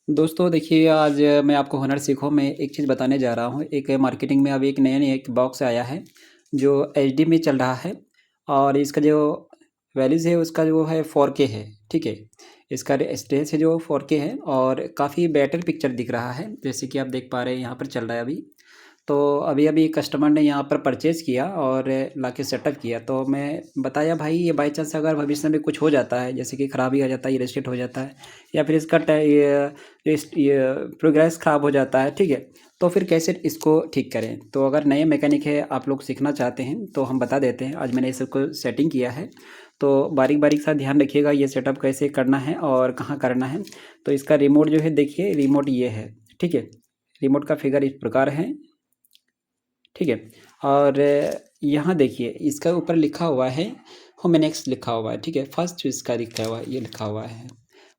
दोस्तों देखिए, आज मैं आपको हुनर सीखो में एक चीज़ बताने जा रहा हूँ। एक मार्केटिंग में अभी एक नया एक बॉक्स आया है जो एचडी में चल रहा है और इसका जो वैल्यूज़ है उसका जो है 4K है, ठीक है। इसका स्टेज है जो 4K है और काफ़ी बेटर पिक्चर दिख रहा है, जैसे कि आप देख पा रहे हैं यहाँ पर चल रहा है अभी। तो अभी-अभी कस्टमर ने यहाँ पर परचेज़ किया और लाके सेटअप किया, तो मैं बताया भाई ये बाय चांस अगर भविष्य में कुछ हो जाता है, जैसे कि खराबी आ जाता है, इरिटेट हो जाता है या फिर इसका ये प्रोग्रेस ख़राब हो जाता है, ठीक है? तो फिर कैसे इसको ठीक करें? तो अगर नए मैकेनिक है, आप लोग सीखना चाहते हैं तो हम बता देते हैं। आज मैंने इस सबको सेटिंग किया है, तो बारीक-बारीक सा ध्यान रखिएगा ये सेटअप कैसे करना है और कहाँ करना है। तो इसका रिमोट जो है देखिए, रिमोट ये है, ठीक है? रिमोट का फिगर इस प्रकार है, ठीक है। और यहाँ देखिए इसका ऊपर लिखा हुआ है होमेनेक्स लिखा हुआ है, ठीक है। फर्स्ट इसका लिखा हुआ है, ये लिखा हुआ है।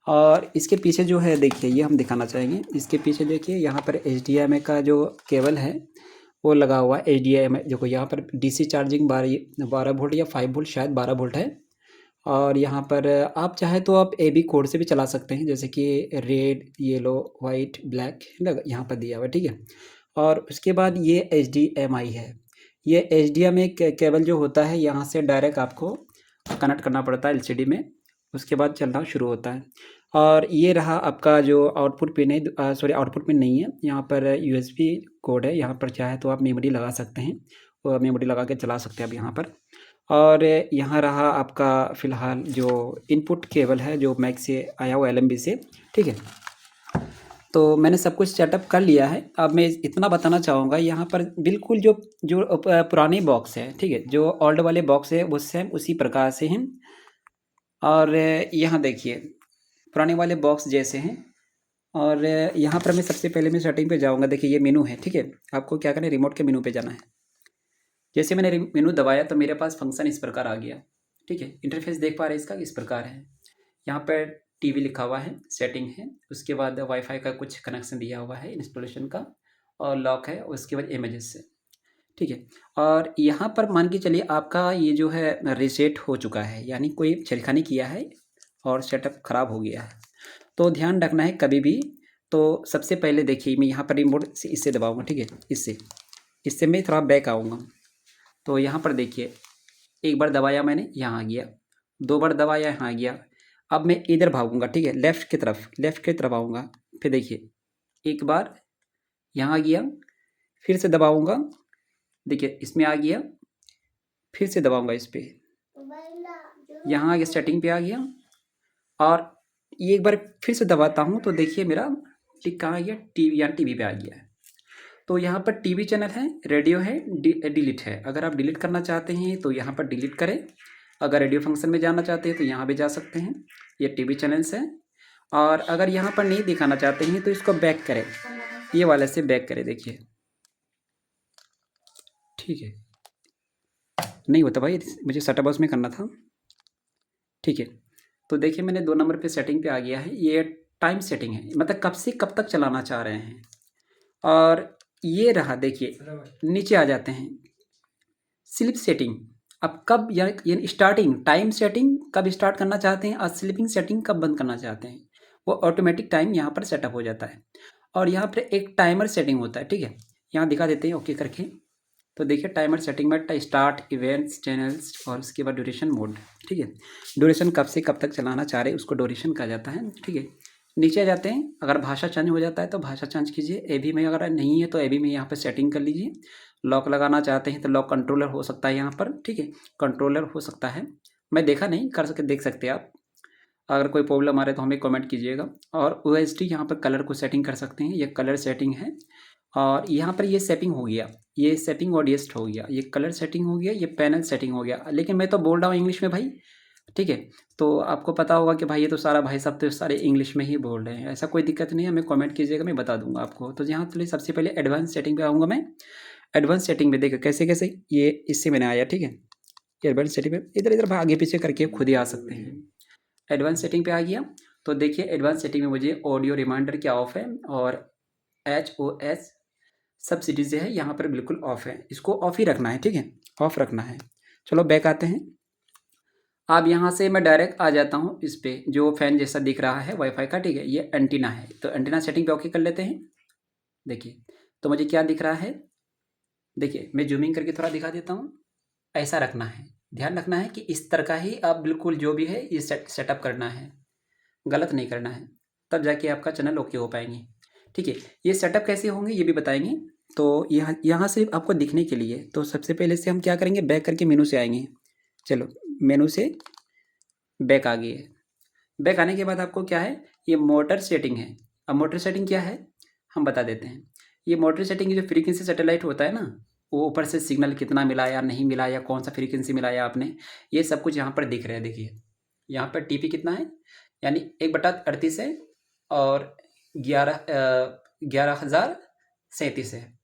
और इसके पीछे जो है देखिए, ये हम दिखाना चाहेंगे। इसके पीछे देखिए यहाँ पर HDMI का जो केबल है वो लगा हुआ है। HDMI देखो यहाँ पर DC चार्जिंग 12 वोल्ट या 5 वोल्ट, शायद 12 वोल्ट है। और यहाँ पर आप चाहे तो आप AB कोड से भी चला सकते हैं, जैसे कि रेड, येलो, वाइट, ब्लैक लग यहाँ पर दिया हुआ है, ठीक है। और उसके बाद ये HDMI है। ये HDMI केबल जो होता है यहाँ से डायरेक्ट आपको कनेक्ट करना पड़ता है LCD में, उसके बाद चलना शुरू होता है। और ये रहा आपका जो आउटपुट पिन है, सॉरी आउटपुट पिन नहीं है, यहाँ पर USB कोड है। यहाँ पर चाहे तो आप मेमोरी लगा सकते हैं, और मेमोरी लगा के चला सकते हैं अब यहाँ पर। और यहाँ रहा आपका फ़िलहाल जो इनपुट केबल है जो मैक से आया हुआ LMB से, ठीक है। तो मैंने सब कुछ सेटअप कर लिया है। अब मैं इतना बताना चाहूँगा, यहाँ पर बिल्कुल जो जो पुरानी बॉक्स है, ठीक है, जो ओल्ड वाले बॉक्स है वो सेम उसी प्रकार से हैं। और यहाँ देखिए पुराने वाले बॉक्स जैसे हैं। और यहाँ पर मैं सबसे पहले मैं सेटिंग पे जाऊँगा। देखिए ये मेनू है, ठीक है। आपको क्या करना है, रिमोट के मेनू पे जाना है। जैसे मैंने मेनू दबाया तो मेरे पास फंक्शन इस प्रकार आ गया, ठीक है। इंटरफेस देख पा रहे हैं इसका, इस प्रकार है। यहाँ पर टीवी लिखा हुआ है, सेटिंग है, उसके बाद वाईफाई का कुछ कनेक्शन दिया हुआ है इंस्टॉलेशन का, और लॉक है, उसके बाद इमेजेस है, ठीक है। और यहाँ पर मान के चलिए आपका ये जो है रीसेट हो चुका है, यानी कोई छेड़खानी किया है और सेटअप ख़राब हो गया है। तो ध्यान रखना है कभी भी। तो सबसे पहले देखिए मैं यहाँ पर रिमोट से इससे दबाऊँगा, ठीक है, इससे मैं थोड़ा बैक आऊँगा। तो यहाँ पर देखिए एक बार दबाया मैंने, यहाँ आ गया, 2 बार दबाया, यहाँ आ गया। अब मैं इधर भागूँगा, ठीक है, लेफ़्ट की तरफ आऊँगा। फिर देखिए एक बार यहाँ आ गया, फिर से दबाऊँगा, देखिए इसमें आ गया, फिर से दबाऊँगा इस पे, यहाँ आ गया, सेटिंग पे आ गया। और ये एक बार फिर से दबाता हूँ तो देखिए मेरा टिक कहाँ आ गया, टीवी, या टीवी पे आ गया है। तो यहाँ पर टीवी चैनल है, रेडियो है, डिलीट है। अगर आप डिलीट करना चाहते हैं तो यहाँ पर डिलीट करें। अगर रेडियो फंक्शन में जाना चाहते हैं तो यहाँ भी जा सकते हैं। ये टीवी चैनल्स हैं। और अगर यहाँ पर नहीं दिखाना चाहते हैं तो इसको बैक करें, ये वाले से बैक करें, देखिए, ठीक है। नहीं होता भाई, मुझे सेटअप बॉक्स में करना था, ठीक है। तो देखिए मैंने 2 नंबर पे सेटिंग पे आ गया है। ये टाइम सेटिंग है, मतलब कब से कब तक चलाना चाह रहे हैं। और ये रहा देखिए, नीचे आ जाते हैं, स्लीप सेटिंग। अब कब, यानी स्टार्टिंग टाइम सेटिंग कब स्टार्ट करना चाहते हैं और स्लीपिंग सेटिंग कब बंद करना चाहते हैं, वो ऑटोमेटिक टाइम यहाँ पर सेटअप हो जाता है। और यहाँ पर एक टाइमर सेटिंग होता है, ठीक है। यहाँ दिखा देते हैं ओके करके। तो देखिए टाइमर सेटिंग में स्टार्ट, इवेंट्स, चैनल्स, और उसके बाद ड्यूरेशन मोड, ठीक है। ड्यूरेशन कब से कब तक चलाना चाह रहे हैं उसको ड्यूरेशन कहा जाता है, ठीक है। नीचे आ जाते हैं, अगर भाषा चेंज हो जाता है तो भाषा चेंज कीजिए। एबी में अगर नहीं है तो एबी में यहाँ पर सेटिंग कर लीजिए। लॉक लगाना चाहते हैं तो लॉक कंट्रोलर हो सकता है यहाँ पर, ठीक है, कंट्रोलर हो सकता है। मैं देखा नहीं, कर सके देख सकते हैं आप। अगर कोई प्रॉब्लम आ रहा है तो हमें कमेंट कीजिएगा। और OSD यहाँ पर कलर को सेटिंग कर सकते हैं, ये कलर सेटिंग है। और यहाँ पर ये सेटिंग हो गया, ये सेटिंग ऑडियस्ट हो गया, ये कलर सेटिंग हो गया, ये पैनल सेटिंग हो गया। लेकिन मैं तो बोल रहा हूँ इंग्लिश में भाई, ठीक है। तो आपको पता होगा कि भाई ये तो सारा भाई साहब तो सारे इंग्लिश में ही बोल रहे हैं, ऐसा कोई दिक्कत नहीं है, हमें कमेंट कीजिएगा, मैं बता दूंगा आपको। तो यहाँ चलिए सबसे पहले एडवांस सेटिंग पे आऊँगा मैं। एडवांस सेटिंग में देखो कैसे कैसे, ये इससे मैंने आया, ठीक है। एडवांस सेटिंग में इधर इधर आगे पीछे करके खुद ही आ सकते हैं। एडवांस सेटिंग पे आ गया। तो देखिए एडवांस सेटिंग में मुझे ऑडियो रिमाइंडर क्या ऑफ है, और HOS सब सिटीज है यहाँ पर बिल्कुल ऑफ है, इसको ऑफ ही रखना है, ठीक है, ऑफ रखना है। चलो बैक आते हैं। अब यहाँ से मैं डायरेक्ट आ जाता हूँ इस पे, जो फ़ैन जैसा दिख रहा है वाईफाई का, ठीक है। ये एंटीना है, तो एंटीना सेटिंग पे ओके कर लेते हैं। देखिए तो मुझे क्या दिख रहा है, देखिए मैं जूमिंग करके थोड़ा दिखा देता हूँ। ऐसा रखना है, ध्यान रखना है कि इस तरह का ही आप बिल्कुल जो भी है ये सेटअप करना है, गलत नहीं करना है, तब जाके आपका चैनल ओके हो पाएंगे, ठीक है। ये सेटअप कैसे होंगे ये भी बताएंगे। तो यहाँ से आपको दिखने के लिए तो सबसे पहले से हम क्या करेंगे, बैक करके मेनू से आएंगे। चलो मेनू से बैक आ गए। बैक आने के बाद आपको क्या है, ये मोटर सेटिंग है। अब मोटर सेटिंग क्या है हम बता देते हैं। ये मोटर सेटिंग जो फ्रीक्वेंसी सैटेलाइट होता है ना, वो ऊपर से सिग्नल कितना मिला या नहीं मिला या कौन सा फ्रीक्वेंसी मिलाया आपने, ये सब कुछ यहाँ पर दिख रहा है। देखिए यहाँ पर टीपी कितना है, यानी 1/38 है और 11,037 है।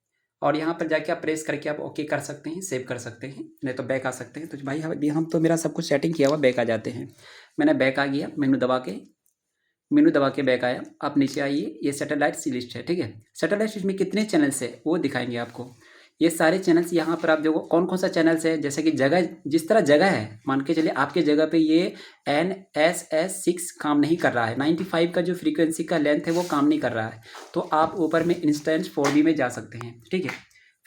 और यहाँ पर जाके आप प्रेस करके आप ओके कर सकते हैं, सेव कर सकते हैं, नहीं तो बैक आ सकते हैं। तो भाई अभी हम तो मेरा सब कुछ सेटिंग किया हुआ, बैक आ जाते हैं। मैंने बैक आ गया, मेनू दबा के बैक आया। आप नीचे आइए, ये सैटेलाइट लिस्ट है, ठीक है। सैटेलाइट लिस्ट में कितने चैनल्स है वो दिखाएंगे आपको। ये सारे चैनल्स यहाँ पर आप देखो कौन कौन सा चैनल्स है, जैसे कि जगह, जिस तरह जगह है, मान के चलिए आपके जगह पे ये NSS6 काम नहीं कर रहा है, 95 का जो फ्रीक्वेंसी का लेंथ है वो काम नहीं कर रहा है, तो आप ऊपर में इंस्टेंस 4B में जा सकते हैं, ठीक है।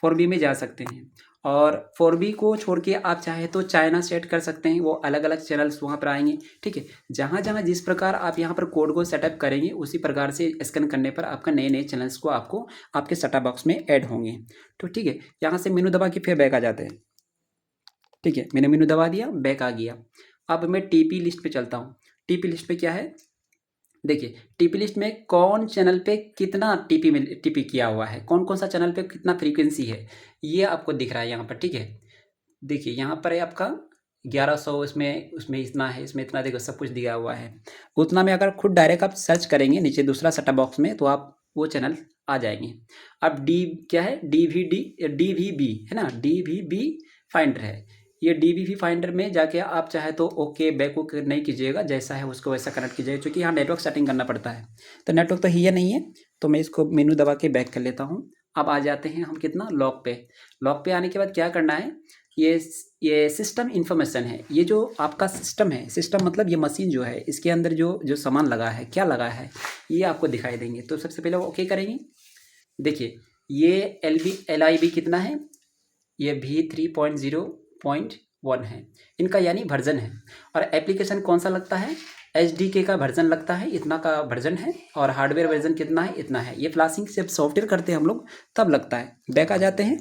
4B में जा सकते हैं। और 4B को छोड़ के आप चाहे तो चाइना सेट कर सकते हैं, वो अलग अलग चैनल्स वहाँ पर आएंगे, ठीक है। जहाँ जहाँ जिस प्रकार आप यहाँ पर कोड को सेटअप करेंगे उसी प्रकार से स्कैन करने पर आपका नए नए चैनल्स को आपको आपके सेटअप बॉक्स में ऐड होंगे। तो ठीक है, यहाँ से मेनू दबा के फिर बैक आ जाते हैं, ठीक है। मैंने मेनू दबा दिया, बैक आ गया। अब मैं टीपी लिस्ट पे चलता हूँ। टीपी लिस्ट पे क्या है, देखिए टीपी लिस्ट में कौन चैनल पे कितना टीपी किया हुआ है, कौन कौन सा चैनल पे कितना फ्रीक्वेंसी है, ये आपको दिख रहा है यहाँ पर, ठीक है। देखिए यहाँ पर है आपका 1100, इसमें उसमें इतना है, इसमें इतना, देखो सब कुछ दिया हुआ है। उतना में अगर खुद डायरेक्ट आप सर्च करेंगे नीचे दूसरा सेटअप बॉक्स में तो आप वो चैनल आ जाएंगे। अब डी क्या है, DVB है ना, DVB फाइंडर है। ये DVB फाइंडर में जाके आप चाहे तो ओके बैक नहीं कीजिएगा, जैसा है उसको वैसा कनेक्ट कीजिएगा, क्योंकि यहाँ नेटवर्क सेटिंग करना पड़ता है। तो नेटवर्क तो ही नहीं है, तो मैं इसको मेनू दबा के बैक कर लेता हूँ। अब आ जाते हैं हम कितना, लॉक पे आने के बाद क्या करना है, ये सिस्टम इन्फॉर्मेशन है। ये जो आपका सिस्टम है, सिस्टम मतलब ये मशीन जो है, इसके अंदर जो जो सामान लगा है, क्या लगा है, ये आपको दिखाई देंगे। तो सबसे पहले वो ओके करेंगे। देखिए ये LIB कितना है, ये V3.0.1 है इनका, यानी वर्जन है। और एप्लीकेशन कौन सा लगता है, HDK का वर्जन लगता है, इतना का वर्जन है। और हार्डवेयर वर्जन कितना है, इतना है। ये फ्लाशिंग जब सॉफ्टवेयर करते हैं हम लोग तब लगता है। बैक आ जाते हैं।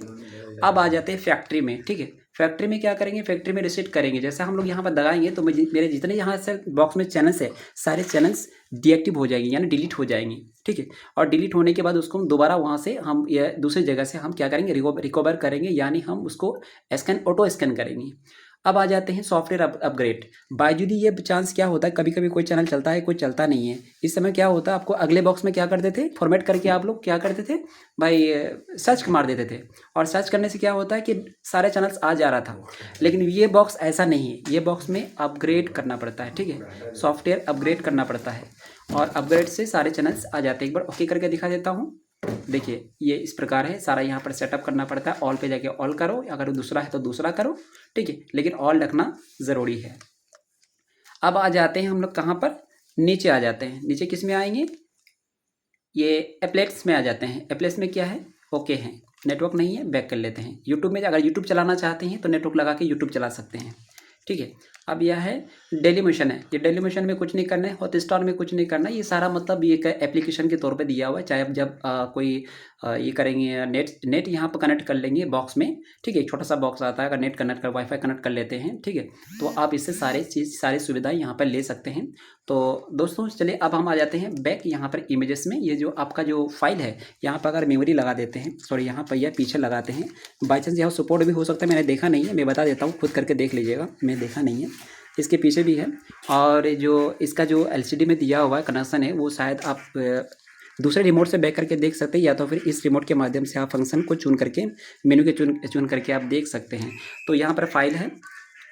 अब आ जाते हैं फैक्ट्री में, ठीक है। फैक्ट्री में क्या करेंगे, फैक्ट्री में रिसेट करेंगे। जैसा हम लोग यहाँ पर दबाएंगे तो मेरे जितने यहाँ से बॉक्स में चैनल्स है, सारे चैनल्स डीएक्टिव हो जाएंगे, यानी डिलीट हो जाएंगे, ठीक है। और डिलीट होने के बाद उसको हम दोबारा वहाँ से हम या दूसरी जगह से हम क्या करेंगे, रिकवर करेंगे, यानी हम उसको ऑटो स्कैन करेंगे। अब आ जाते हैं सॉफ्टवेयर अपग्रेड। बायजूदी ये चांस क्या होता है, कभी कभी कोई चैनल चलता है, कोई चलता नहीं है। इस समय क्या होता है, आपको अगले बॉक्स में क्या करते थे, फॉर्मेट करके आप लोग क्या करते थे भाई, सर्च मार देते थे। और सर्च करने से क्या होता है कि सारे चैनल्स आ जा रहा था। लेकिन ये बॉक्स ऐसा नहीं है, ये बॉक्स में अपग्रेड करना पड़ता है, ठीक है। सॉफ्टवेयर अपग्रेड करना पड़ता है और अपग्रेड से सारे चैनल्स आ जाते हैं। एक बार ओके करके दिखा देता हूँ। देखिए ये इस प्रकार है, सारा यहाँ पर सेटअप करना पड़ता है। ऑल पे जाके ऑल करो, अगर दूसरा है तो दूसरा करो, ठीक है, लेकिन ऑल रखना ज़रूरी है। अब आ जाते हैं हम लोग कहाँ पर, नीचे आ जाते हैं। नीचे किस में आएंगे, ये एप्लेट्स में आ जाते हैं। एप्लेट्स में क्या है, ओके है, नेटवर्क नहीं है, बैक कर लेते हैं। यूट्यूब में अगर यूट्यूब चलाना चाहते हैं तो नेटवर्क लगा के यूट्यूब चला सकते हैं, ठीक है। अब यह है डेलीमिशन है। ये डेलीमिशन में कुछ नहीं करना है, हॉटस्टार में कुछ नहीं करना है। ये सारा मतलब ये एप्लीकेशन के तौर पे दिया हुआ है। चाहे आप जब कोई ये करेंगे, नेट यहाँ पर कनेक्ट कर लेंगे बॉक्स में, ठीक है। एक छोटा सा बॉक्स आता है, अगर नेट कनेक्ट कर वाईफाई कनेक्ट कर लेते हैं, ठीक है, तो आप इससे सारी सुविधाएं यहाँ पर ले सकते हैं। तो दोस्तों चलिए अब हम आ जाते हैं बैक यहाँ पर इमेजेस में। ये जो आपका जो फाइल है, यहाँ पर अगर मेमोरी लगा देते हैं, सॉरी यहाँ पर यह पीछे लगाते हैं, बाई चांस यहाँ सपोर्ट भी हो सकता है, मैंने देखा नहीं है, मैं बता देता हूँ, खुद करके देख लीजिएगा, मैं देखा नहीं है। इसके पीछे भी है। और जो इसका जो LCD में दिया हुआ है कनेक्शन है, वो शायद आप दूसरे रिमोट से बैक करके देख सकते हैं, या तो फिर इस रिमोट के माध्यम से आप फंक्शन को चुन करके, मेनू के चुन करके आप देख सकते हैं। तो यहाँ पर फाइल है,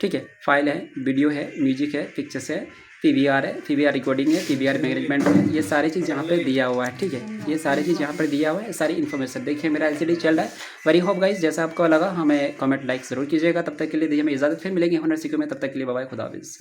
ठीक है, फाइल है, वीडियो है, म्यूजिक है, पिक्चर्स है, PVR है, PVR रिकॉर्डिंग है, PVR मैनेजमेंट है, ये सारी चीज़ यहाँ पर दिया हुआ है। ठीक है, ये सारी चीज़ यहाँ पर दिया हुआ है, सारी इन्फॉर्मेशन। देखिए मेरा LCD चल रहा है। वेरी होप गाइस जैसा आपको लगा हमें कमेंट लाइक ज़रूर कीजिएगा। तब तक के लिए दीजिए हमें इजाज़त, फिर मिलेंगे हुनर सीखो में। तब तक के लिए बाय बाय, खुदा हाफिज़।